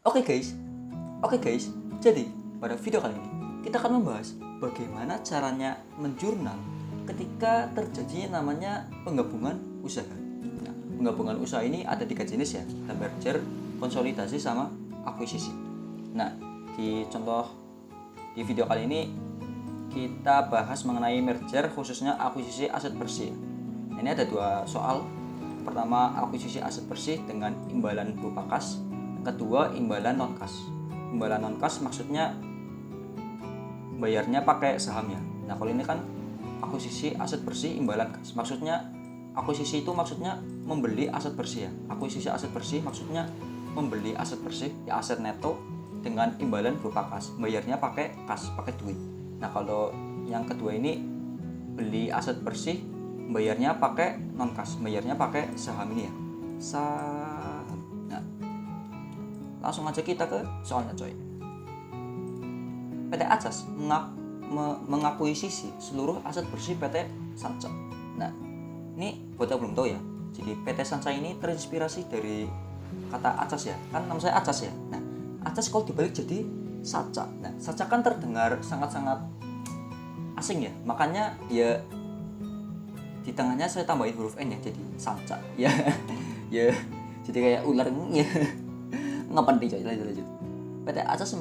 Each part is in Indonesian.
Oke guys, oke guys. Jadi pada video kali ini kita akan membahas bagaimana caranya menjurnal ketika terjadinya namanya penggabungan usaha. Nah, penggabungan usaha ini ada 3 jenis ya, ada merger, konsolidasi, sama akuisisi. Nah, di video kali ini kita bahas mengenai merger, khususnya akuisisi aset bersih. Ini ada 2 soal. Pertama, akuisisi aset bersih dengan imbalan berupa kas. Kedua, imbalan non kas. Imbalan non kas maksudnya bayarnya pakai sahamnya. Nah, kalau ini kan akuisisi aset bersih imbalan kas. Maksudnya akuisisi itu maksudnya membeli aset bersih ya. Akuisisi aset bersih maksudnya membeli aset bersih ya, aset neto dengan imbalan berupa kas. Bayarnya pakai kas, pakai duit. Nah, kalau yang kedua ini beli aset bersih, bayarnya pakai non kas, bayarnya pakai saham ini ya. Saham. Nah, langsung aja kita ke soalnya coy. PT Acas mengakuisisi seluruh aset bersih PT Sanca. Nah, ini buat yang belum tahu ya. Jadi PT Sanca ini terinspirasi dari kata Acas ya. Kan nama saya Acas ya. Nah, Acas kalau dibalik jadi Saca. Nah, Saca kan terdengar sangat-sangat asing ya. Makanya dia di tengahnya saya tambahin huruf N ya, jadi Sanca. Ya. Ya. Jadi kayak ular ya. Ngapain nih coy, lanjut. PT Acas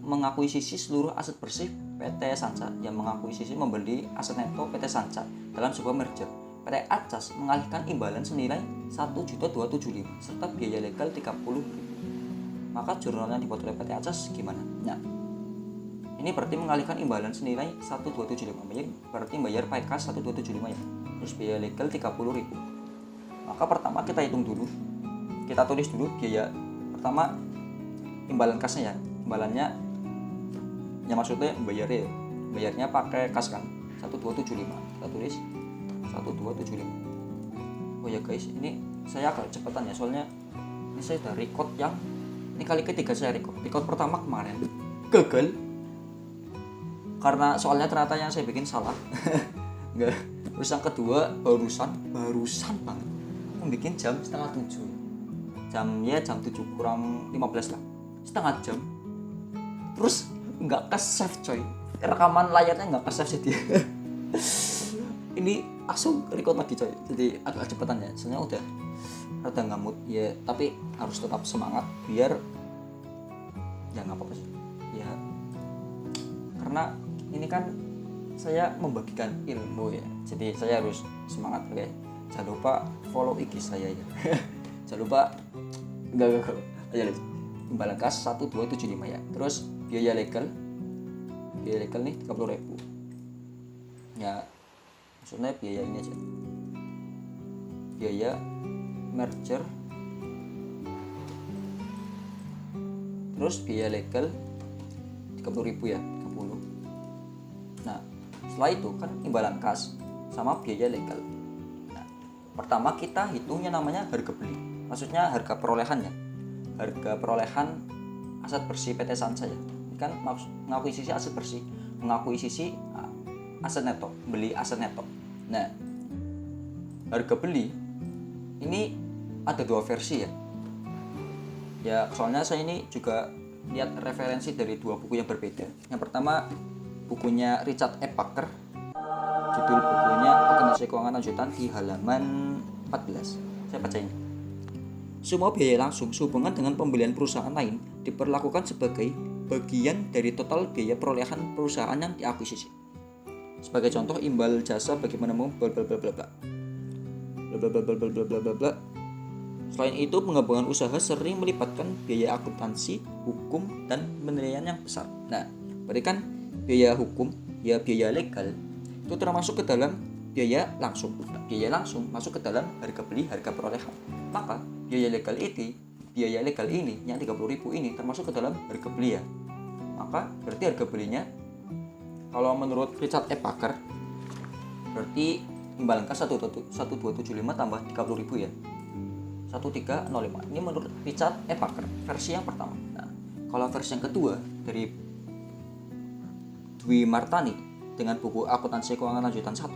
mengakuisisi seluruh aset bersih PT Sanca yang mengakuisisi membeli aset neto PT Sanca dalam sebuah merger. PT Acas mengalihkan imbalan senilai 1.275 serta biaya legal 30.000. Maka jurnalnya dibuat oleh PT Acas gimana? Nah, ini berarti mengalihkan imbalan senilai 1.275, berarti bayar pakai kas 1.275 ya. Terus biaya legal 30.000. Maka pertama kita hitung dulu. Kita tulis dulu biaya pertama imbalan kasnya ya. Imbalannya ya maksudnya bayarnya pakai kas kan 1.275. Kita tulis 1.275. Oh ya guys, ini saya agak cepetan ya, soalnya ini saya udah record yang ini kali ketiga saya record. Record pertama kemarin gagal karena soalnya ternyata yang saya bikin salah. Enggak. Terus yang kedua barusan banget bikin jam 6:30. Jam 7 kurang 15 lah, setengah jam. Terus nggak ke-save coy, rekaman layarnya nggak ke-save jadi ini langsung record lagi coy, jadi agak cepetan ya, soalnya udah rada ngamut ya, tapi harus tetap semangat biar ya nggak apa-apa sih ya, karena ini kan saya membagikan ilmu ya, jadi saya harus semangat. Oke, jangan lupa follow IG saya ya. Jangan lupa enggak aja imbalan kas 1.275 ya. Terus biaya legal nih 30.000 ya, maksudnya biaya ini aja, biaya merger. Terus biaya legal 30.000 ya, 30. Nah, setelah itu kan imbalan kas sama biaya legal. Nah, pertama kita hitungnya namanya harga beli. Maksudnya harga perolehannya, harga perolehan aset bersih PT Sanca ya. Ini kan mengakuisisi aset bersih, mengakuisisi aset neto, beli aset neto. Nah, harga beli ini ada 2 versi ya. Ya, soalnya saya ini juga lihat referensi dari 2 buku yang berbeda. Yang pertama bukunya Richard E. Parker, judul bukunya Akuntansi Keuangan Lanjutan, di halaman 14. Saya baca ini. Semua biaya langsung sehubungan dengan pembelian perusahaan lain diperlakukan sebagai bagian dari total biaya perolehan perusahaan yang diakuisisi. Sebagai contoh, imbal jasa bagi menemu bla bla bla bla bla. Bla bla bla bla bla bla bla bla. Selain itu, penggabungan usaha sering melibatkan biaya akuntansi, hukum, dan penilaian yang besar. Nah, berarti kan biaya hukum, ya biaya legal itu termasuk ke dalam biaya langsung. Nah, biaya langsung masuk ke dalam harga beli, harga perolehan. Maka biaya legal ini yang 30.000 ini termasuk ke dalam harga beli ya. Maka berarti harga belinya kalau menurut Richard E. Parker berarti imbalan kas 1.275 tambah 30.000 ya, 1305. Ini menurut Richard E. Parker versi yang pertama. Nah, kalau versi yang kedua dari Dwi Martani dengan buku Akuntansi Keuangan Lanjutan 1,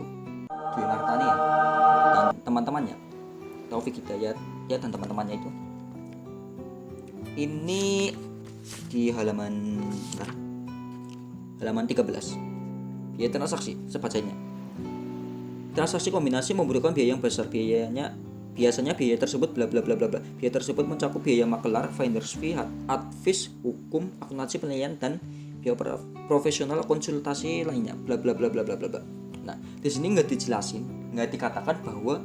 Dwi Martani ya, dan teman-temannya Taufik Hidayat ya dan teman-temannya itu, ini di halaman 13. Biaya transaksi sebacanya. Transaksi kombinasi membutuhkan biaya yang besar. Biasanya biaya tersebut bla bla bla bla bla. Biaya tersebut mencakup biaya makelar, finder's fee, advis, hukum, akuntansi penilaian, dan biaya profesional konsultasi lainnya. Bla bla bla bla bla bla. Nah, di sini nggak dijelasin, nggak dikatakan bahwa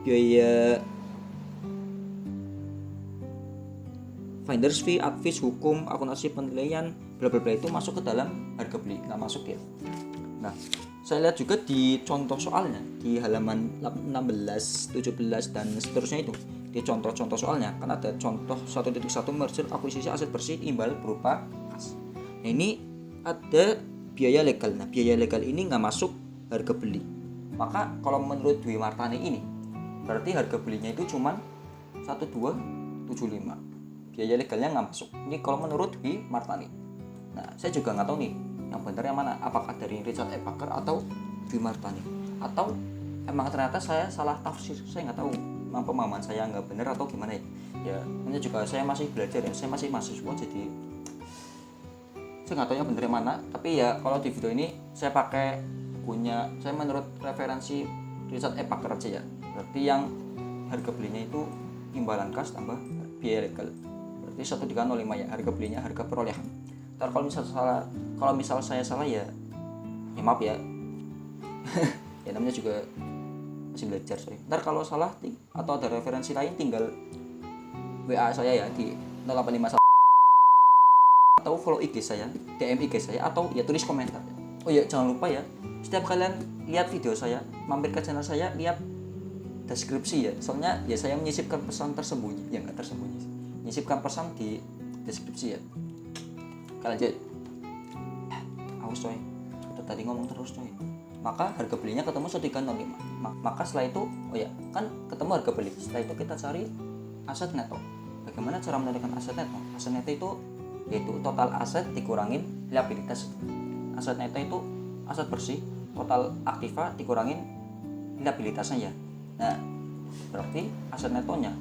biaya finder's fee, advis, hukum, akuntansi penilaian, bla bla bla itu masuk ke dalam harga beli, nggak masuk ya. Nah, saya lihat juga di contoh soalnya di halaman 16, 17 dan seterusnya itu. Di contoh-contoh soalnya kan ada contoh 1.1 merger akuisisi aset bersih imbal berupa kas. Nah, ini ada biaya legal. Nah, biaya legal ini nggak masuk harga beli. Maka kalau menurut Dwi Martani ini berarti harga belinya itu cuman 1275. Biaya legalnya nggak masuk. Ini kalau menurut Dwi Martani. Nah, saya juga nggak tahu nih yang benar yang mana, apakah dari Richard E. Parker atau Dwi Martani, atau emang ternyata saya salah tafsir. Saya nggak tahu, memang pemahaman saya nggak benar atau gimana ya. Ini juga saya masih belajar ya, saya masih mahasiswa, jadi saya nggak tahu yang benar yang mana. Tapi ya kalau di video ini saya pakai bukunya, saya menurut referensi Richard E. Parker aja ya. Berarti yang harga belinya itu imbalan kas tambah biaya legal, berarti 1,05 ya harga belinya, harga perolehan. Ntar kalau misal saya salah ya maaf ya. Ya namanya juga masih belajar sorry. Ntar kalau salah atau ada referensi lain tinggal WA saya ya di 0851 atau follow IG saya, DM IG saya, atau ya tulis komentar. Oh ya jangan lupa ya, setiap kalian lihat video saya mampir ke channel saya, lihat deskripsi ya, soalnya ya saya menyisipkan pesan tersembunyi, ya nggak tersembunyi, menyisipkan pesan di deskripsi ya. Kalian lanjut. Awas coy, tadi ngomong terus coy. Maka harga belinya ketemu 1,05. Maka setelah itu, oh ya kan ketemu harga beli. Setelah itu kita cari aset neto. Bagaimana cara menentukan aset neto? Aset neto itu yaitu total aset dikurangin liabilitas. Aset neto itu aset bersih, total aktiva dikurangin liabilitasnya ya. Nah, berarti aset netonya.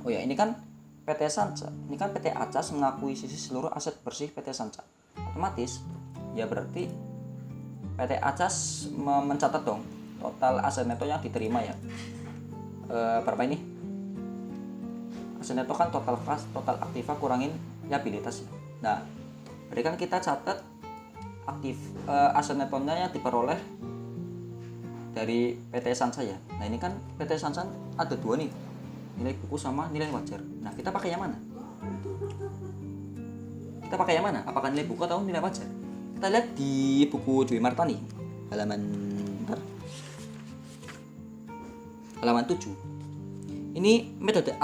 Oh ya, ini kan PT Sanca. Ini kan PT Acas mengakuisisi seluruh aset bersih PT Sanca. Otomatis ya berarti PT Acas mencatat dong total aset neto yang diterima ya. Berapa ini? Aset neto kan total kas, total aktiva kurangin liabilitas. Nah, berarti kan kita catat aset netonya yang diperoleh dari PT Sanca ya. Nah, ini kan PT Sanca ada dua nih, nilai buku sama nilai wajar. Nah, kita pakai yang mana? Apakah nilai buku atau nilai wajar? Kita lihat di buku Dwi Martani halaman 7. Ini metode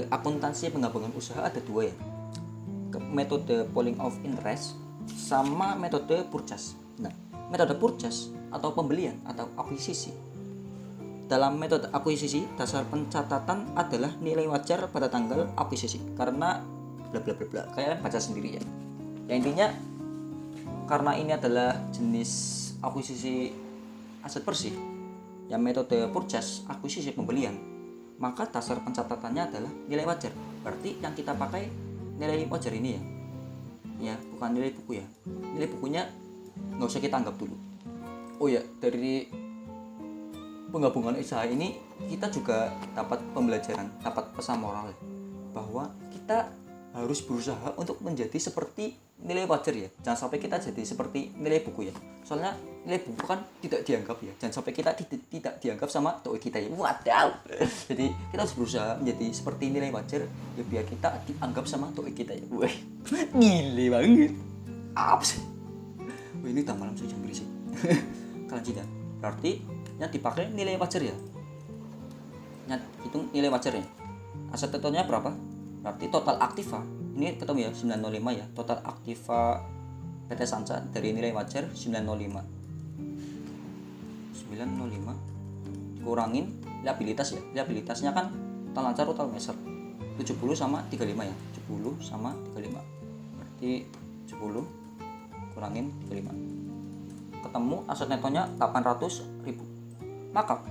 akuntansi penggabungan usaha ada dua ya. Metode pooling of interest sama metode purchase. Nah, metode purchase atau pembelian atau akuisisi. Dalam metode akuisisi, dasar pencatatan adalah nilai wajar pada tanggal akuisisi. Karena bla bla bla bla. Kalian baca sendiri ya. Yang intinya karena ini adalah jenis akuisisi aset bersih, yang metode purchase akuisisi pembelian, maka dasar pencatatannya adalah nilai wajar. Berarti yang kita pakai nilai wajar ini ya. Ya, bukan nilai buku ya. Nilai bukunya nggak usah kita anggap dulu. Oh ya, dari penggabungan usaha ini kita juga dapat pembelajaran, dapat pesan moral bahwa kita harus berusaha untuk menjadi seperti nilai wajar ya. Jangan sampai kita jadi seperti nilai buku ya. Soalnya nilai buku kan tidak dianggap ya. Jangan sampai kita tidak dianggap sama doi kita ya. Wadaw. Jadi kita harus berusaha menjadi seperti nilai wajar ya, biar kita dianggap sama doi kita ya. Wah, gile banget. Apa sih? Wah, ini udah malam saya jam berisik. Kelanjutan. Berarti yang dipakai nilai wajar ya. Hitung nilai wajarnya. Aset netonya berapa? Berarti total aktiva ini ketemu ya 905 ya. Total aktiva PT Sanca dari nilai wajar 905 kurangin liabilitas ya. Liabilitasnya kan total lancar total meser 70 sama 35 ya. 70 sama 35. Berarti 70 kurangin 35. Ketemu aset netonya 800.000. Maka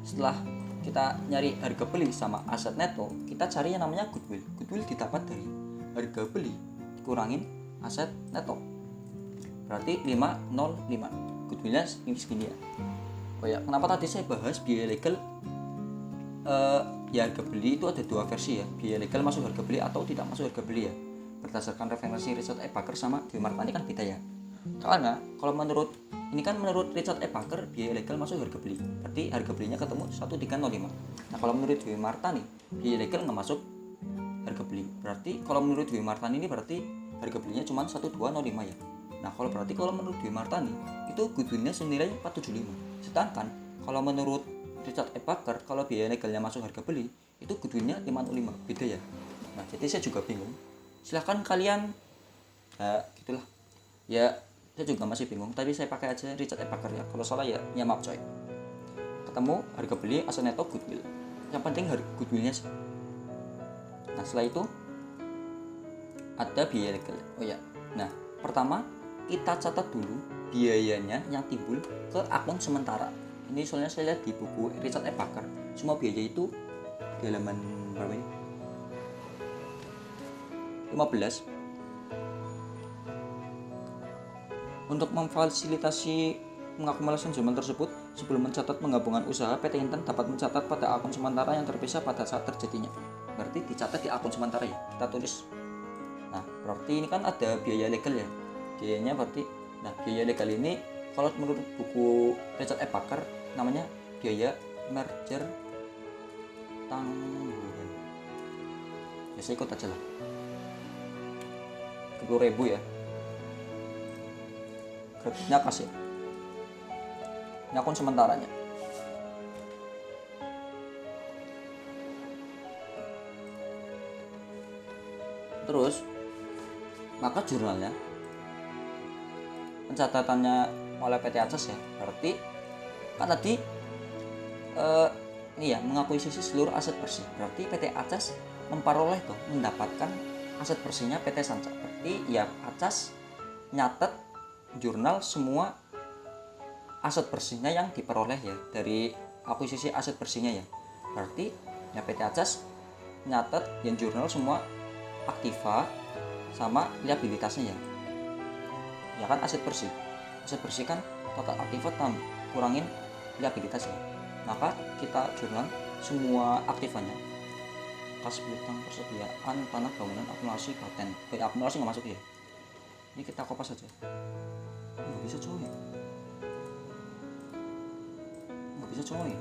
setelah kita nyari harga beli sama aset neto, kita cari yang namanya goodwill. Goodwill didapat dari harga harga beli dikurangin aset neto. Berarti 505. Goodwill-nya segini ya. Oh ya, kenapa tadi saya bahas biaya legal? Ya harga beli itu ada dua versi ya. Biaya legal masuk harga beli atau tidak masuk harga beli ya. Berdasarkan referensi Richard E. Parker sama Dewi Martani kan beda ya. Karena kalau menurut Richard E. Parker biaya legal masuk harga beli. Berarti harga belinya ketemu 1305. Nah, kalau menurut Dewi Martani biaya legal nggak masuk harga beli. Berarti kalau menurut Dewi Martani ini berarti harga belinya cuma 1205 ya. Nah, kalau menurut Dewi Martani itu goodwill-nya senilai 475. Sedangkan kalau menurut Richard E. Parker kalau biaya legalnya masuk harga beli itu goodwill-nya 505. Beda ya. Nah, jadi saya juga bingung. Silahkan kalian gitulah. Ya, saya juga masih bingung. Tadi saya pakai aja Richard E. Parker ya. Kalau salah ya maaf coy. Ketemu harga beli, aset neto, goodwill. Yang penting goodwill-nya sih. Nah, setelah itu ada biaya legal. Oh ya. Nah, pertama kita catat dulu biayanya yang timbul ke akun sementara. Ini soalnya saya lihat di buku Richard E. Parker. Semua biaya itu di halaman berapa ini? 15. Untuk memfasilitasi pengakumulasian zaman tersebut, sebelum mencatat penggabungan usaha, PT Intan dapat mencatat pada akun sementara yang terpisah pada saat terjadinya. Berarti dicatat di akun sementara ya, kita tulis. Nah, berarti ini kan ada biaya legal ya. Biayanya berarti, nah biaya legal ini kalau menurut buku Richard E. Parker namanya biaya merger tanggungan. Ya saya ikut aja lah. 10.000 ya. Kreditnya kasih. Ini akun sementaranya. Terus maka jurnalnya pencatatannya oleh PT Acas ya, berarti kan tadi ini ya mengakuisisi seluruh aset bersih, berarti PT Acas mendapatkan aset bersihnya PT Sanca. Berarti ya Acas nyatet jurnal semua aset bersihnya yang diperoleh ya dari akuisisi aset bersihnya ya. Berarti ya PT Acas nyatet yang jurnal semua aktiva sama liabilitasnya ya. Ya kan aset bersih kan total aktiva kurangin liabilitasnya. Maka kita jurnal semua aktivanya. Kas piutang persediaan tanah bangunan akumulasi paten. Akumulasi nggak masuk ya. Ini kita kopas saja. Nggak bisa coy.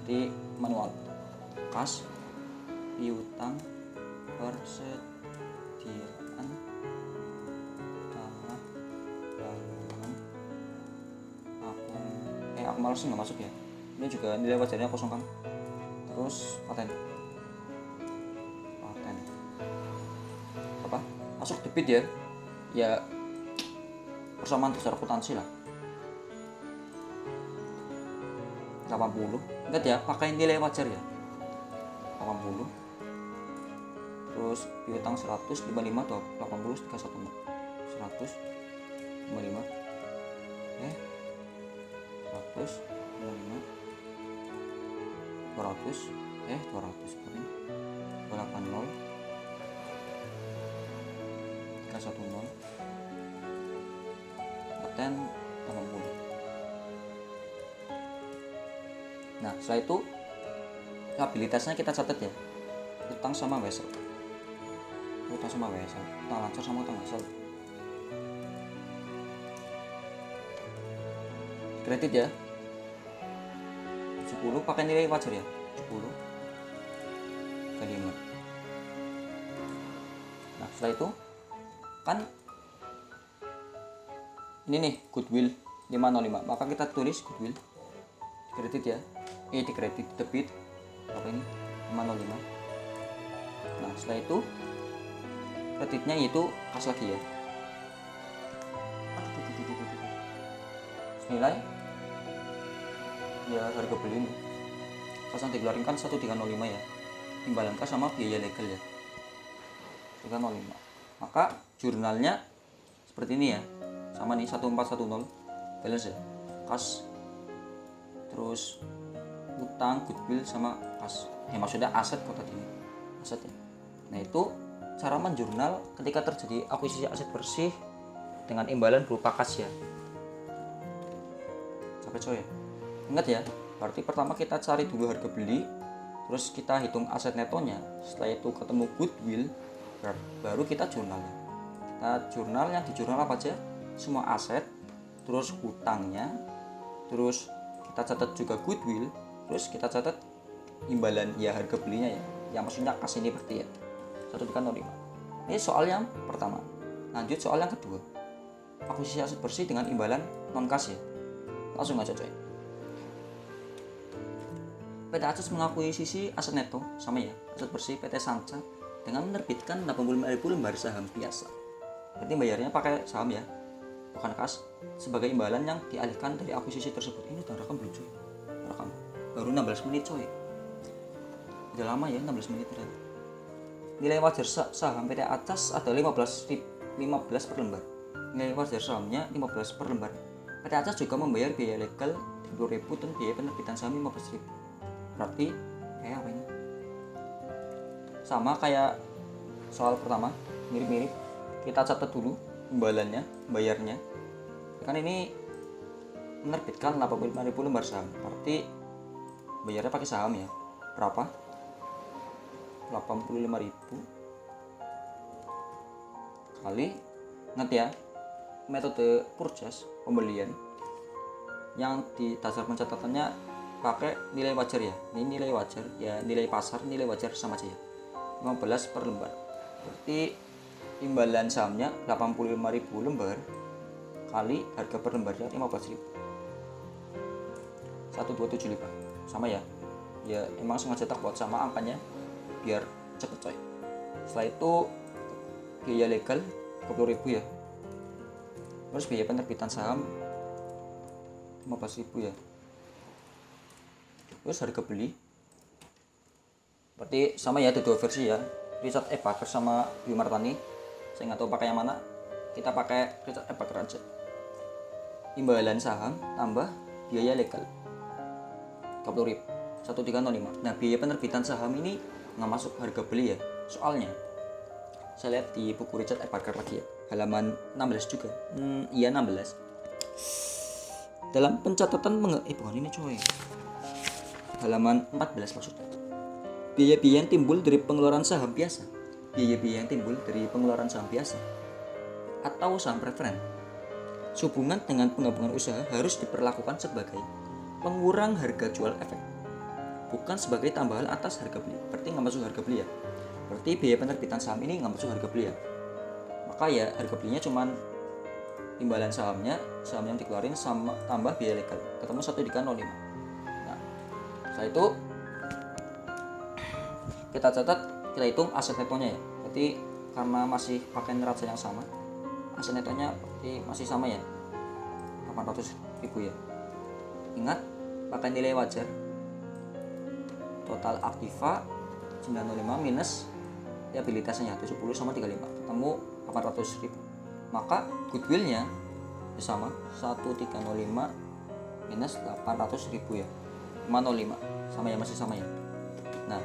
Jadi manual. Kas piutang persediaan tanah bangunan akumulasi nggak masuk ya. Ini juga nilai wajarnya kosong kan. Terus paten apa masuk debit ya. Ya persamaan dasar akuntansi lah. 80. Ingat ya, pakai nilai wajar ya. 80. Terus piutang 100, 55 atau 80, 31. 100, 55. 100, 55. 200, 200 kali 280, 310, paten 80. Nah, setelah itu liabilitasnya kita catat ya. Utang sama wesel. Utang lancar sama utang wesel. Kredit ya. 10 pakai nilai wajar ya. 10 kali 5. Nah, setelah itu kan ini nih goodwill 505. Maka kita tulis goodwill kredit ya. Di kredit debit apa ini 505. Nah, setelah itu kreditnya itu kas lagi ya. Nilai ya harga beli ini. Kas yang dikeluarkan kan 1305 ya. Imbalan kas sama biaya legal ya. 305. Maka jurnalnya seperti ini ya. Sama nih 1410 balance ya. Kas terus utang, goodwill sama kas. Ya maksudnya aset kok tadi. Aset ya. Nah, itu cara menjurnal ketika terjadi akuisisi aset bersih dengan imbalan berupa kas ya. Sampai coy ya. Ingat ya, berarti pertama kita cari dulu harga beli, terus kita hitung aset netonya. Setelah itu ketemu goodwill, baru kita jurnal. Kita jurnal, yang di jurnal apa aja? Semua aset, terus hutangnya, terus kita catat juga goodwill, terus kita catat imbalan ya harga belinya ya, yang maksudnya kas ini berarti ya 1/05. Ini soal yang pertama. Lanjut soal yang kedua, akuisisi aset bersih dengan imbalan non kas ya. Langsung aja coy. PT Aces mengakuisisi aset neto sama ya aset bersih PT Sanca dengan menerbitkan 85.000 lembar saham biasa. Berarti bayarnya pakai saham ya, bukan kas, sebagai imbalan yang dialihkan dari akuisisi tersebut. Ini udah rekam belum coy? Rekam. Baru 16 menit coy. Udah lama ya, 16 menit udah. Nilai wajar saham PT Aces ada 15 per lembar. Nilai wajar sahamnya 15 per lembar. PT Aces juga membayar biaya legal 30.000 dan biaya penerbitan saham 15.000. Berarti kayak apa ini? Sama kayak soal pertama, mirip-mirip. Kita catat dulu imbalannya, bayarnya. Kan ini menerbitkan 85.000 lembar saham. Berarti bayarnya pakai saham ya. Berapa? 85.000 kali, ingat ya, metode purchase, pembelian, yang di dasar pencatatannya pakai nilai wajar ya. Ini nilai wajar ya, nilai pasar, nilai wajar sama aja ya, 15 per lembar. Berarti imbalan sahamnya 85.000 lembar kali harga per lembarnya 15.000, 1275 sama ya. Ya emang sengaja tak buat sama angkanya biar cepet coy. Setelah itu biaya legal 30.000 ya, terus biaya penerbitan saham 15.000 ya, terus harga beli berarti sama ya, ada dua versi ya, Richard E. Baker sama Bima Martani. Saya nggak tahu pakai yang mana, kita pakai Richard E. Baker aja. Imbalan saham tambah biaya legal 30.000, 1305. Nah biaya penerbitan saham ini nggak masuk harga beli ya, soalnya saya lihat di buku Richard E. Baker lagi ya, halaman 16 juga. Iya 16. Dalam pencatatan bukan ini coy, halaman 14 maksudnya. Biaya-biaya yang timbul dari pengeluaran saham biasa, biaya-biaya yang timbul dari pengeluaran saham biasa atau saham preferen sehubungan dengan penggabungan usaha harus diperlakukan sebagai pengurang harga jual efek, bukan sebagai tambahan atas harga beli. Berarti nggak masuk harga beli ya. Berarti biaya penerbitan saham ini nggak masuk harga beli ya. Maka ya harga belinya cuman imbalan sahamnya, saham yang dikeluarin sama tambah biaya legal, ketemu 1/05. Nah setelah itu kita catat, kita hitung aset netonya ya. Berarti karena masih pakai neraca yang sama, aset netonya berarti masih sama ya, 800.000 ya. Ingat pakai nilai wajar, total aktiva 905 minus liabilitasnya 70 sama 35, ketemu 800.000. Maka goodwillnya sama 1305 minus 800.000 ya, 505 sama ya, masih sama ya. Nah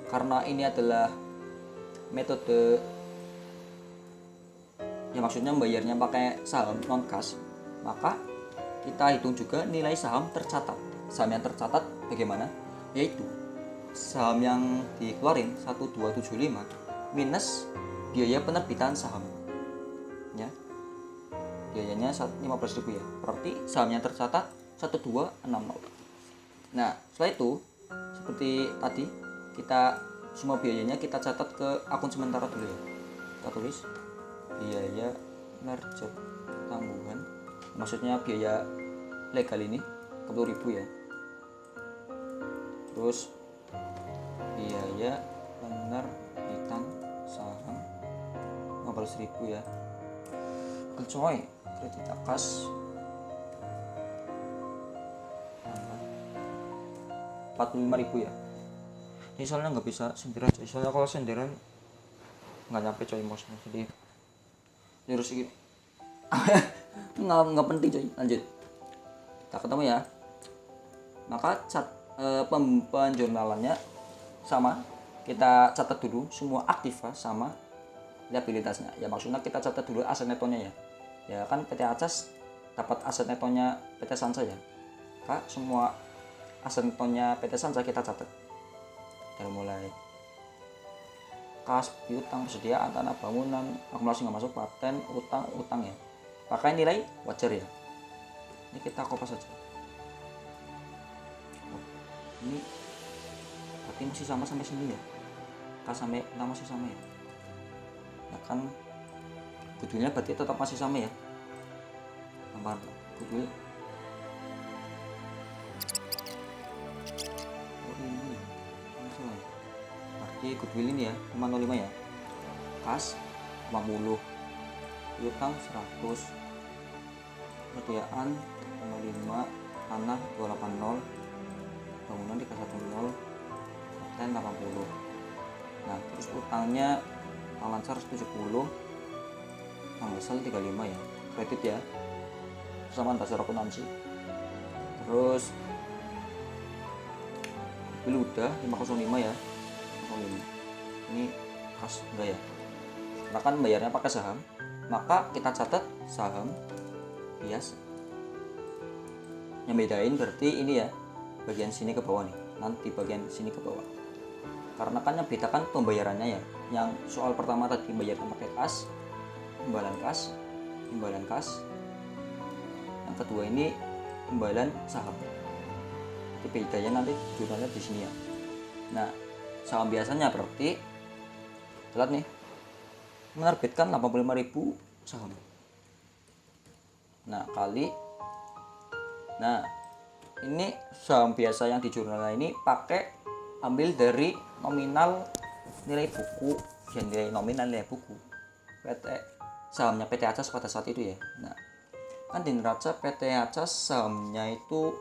karena ini adalah metode ya, maksudnya bayarnya pakai saham non kas, maka kita hitung juga nilai saham tercatat. Saham yang tercatat bagaimana? Yaitu saham yang dikeluarin 1275 minus biaya penerbitan saham ya, biayanya 15.000 ya, berarti saham yang tercatat 1260. Nah setelah itu seperti tadi, kita semua biayanya kita catat ke akun sementara dulu ya. Kita tulis biaya merger tanggungan, maksudnya biaya legal ini 10.000 ya, terus biaya penerbitan saham 15.000 ya. Coy, kredit kas 45.000 ya. Ini soalnya nggak bisa sendiran coy, soalnya kalau sendiran nggak nyampe coy mouse-nya, jadi lurus ini nggak penting coy. Lanjut, kita ketemu ya. Maka penjurnalannya sama, kita catat dulu semua aktiva sama liabilitasnya. Ya maksudnya kita catat dulu aset netonya ya. Ya kan PT Acas dapat aset netonya PT Sansa ya. Kak, semua aset netonya PT Sansa kita catat. Dari mulai kas, piutang, persediaan tanah bangunan, akumulasi nggak masuk, paten, utang ya. Pakai nilai wajar ya. Ini kita kopas saja. Ini berarti masih sama sampai sini ya. Kas sampai nama masih sama ya. Ya kan goodwillnya berarti tetap masih sama ya. Tambah goodwill. Oh ini ya. Masalah ya. Berarti goodwill ini ya 505 ya. Kas 50, piutang 100, persediaan 55, tanah 280, bangunan 310, paten 80. Nah terus utangnya lancar 70, tambah 35 ya, kredit ya, sama dasar akuntansi. Terus beli udah 505 ya, 505. Ini kas enggak ya, karena kan bayarnya pakai saham, maka kita catat saham bias. Yang bedain berarti ini ya, bagian sini ke bawah nih, nanti bagian sini ke bawah. Karena kan yang bedakan pembayarannya ya. Yang soal pertama tadi bayarnya pakai kas, imbalan kas. Yang kedua ini imbalan saham. Itu bedanya nanti jurnalnya di sini ya. Nah, saham biasanya berarti telat nih menerbitkan 85.000 saham. Nah, ini saham biasa yang di jurnalnya ini pakai ambil dari nominal nilai buku, ya nilai nominal nilai buku sahamnya PT Acas pada saat itu ya. Nah kan di neraca PT Acas sahamnya itu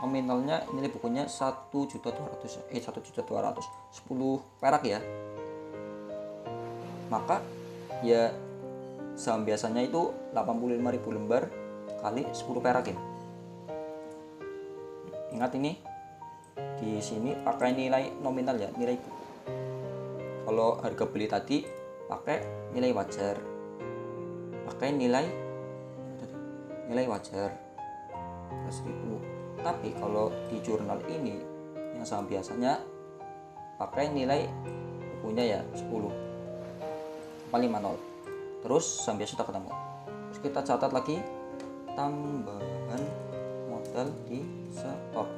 nominalnya nilai bukunya 1.200 10 perak ya. Maka ya saham biasanya itu 85.000 lembar kali 10 perak ya. Ingat ini di sini pakai nilai nominal ya, nilai buku. Kalau harga beli tadi pakai nilai wajar, pakai nilai wajar 11.000. Tapi kalau di jurnal ini yang saham biasanya pakai nilai bukunya ya 10 50. Terus saham biasa sudah ketemu. Terus kita catat lagi tambahan modal di setor.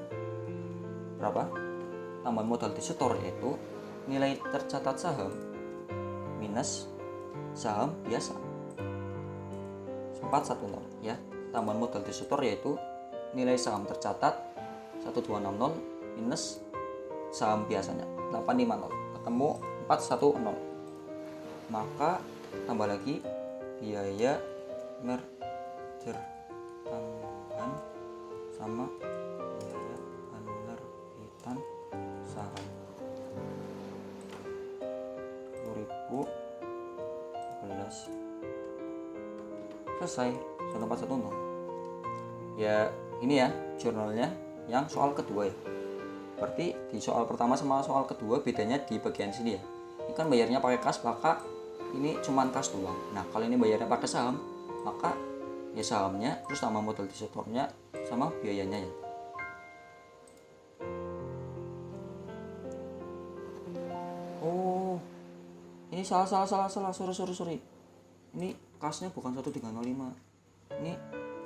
Berapa? Tambahan modal di setor yaitu nilai tercatat saham minus saham biasa 410 ya. Tambahan modal di setor yaitu nilai saham tercatat 1260 minus saham biasanya 850, ketemu 410. Maka tambah lagi biaya merger tambahan sama biaya penerbitan saham 2011. Selesai, 1410. Ya ini ya jurnalnya yang soal kedua ya. Berarti di soal pertama sama soal kedua bedanya di bagian sini ya. Ini kan bayarnya pakai kas, maka ini cuman kas doang. Nah kalau ini bayarnya pakai saham, maka ya sahamnya terus sama modal di setornya sama biayanya ya. Oh ini salah, sorry. Ini kasnya bukan 1305, ini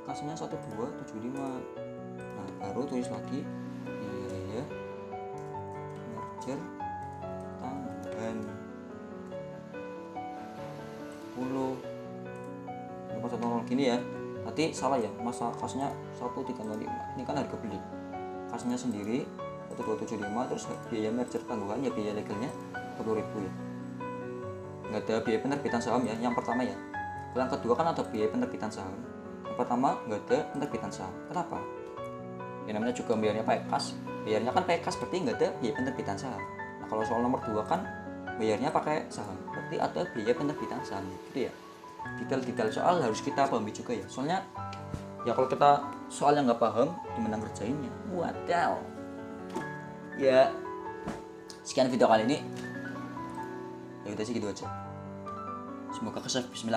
kasnya 1275. Nah baru tulis lagi biaya merger tambahan 10 gini ya. Nanti salah ya, masa kasnya 1305, ini kan harga beli, kasnya sendiri 1275, terus biaya merger tanggungan ya biaya legalnya 10.000 ya. Nggak ada biaya penerbitan saham ya yang pertama ya. Yang kedua kan ada biaya penerbitan saham, yang pertama nggak ada penerbitan saham. Kenapa? Ya namanya juga bayarnya pakai kas, bayarnya kan pakai kas berarti nggak ada biaya penerbitan saham. Nah kalau soal nomor 2 kan bayarnya pakai saham, berarti ada biaya penerbitan saham gitu ya. Detail-detail soal harus kita pahami juga ya, soalnya ya kalau kita soalnya nggak paham gimana ngerjainnya, wadaw. Ya sekian video kali ini, Ya udah sih gitu aja. Semoga ke save. Bismillah.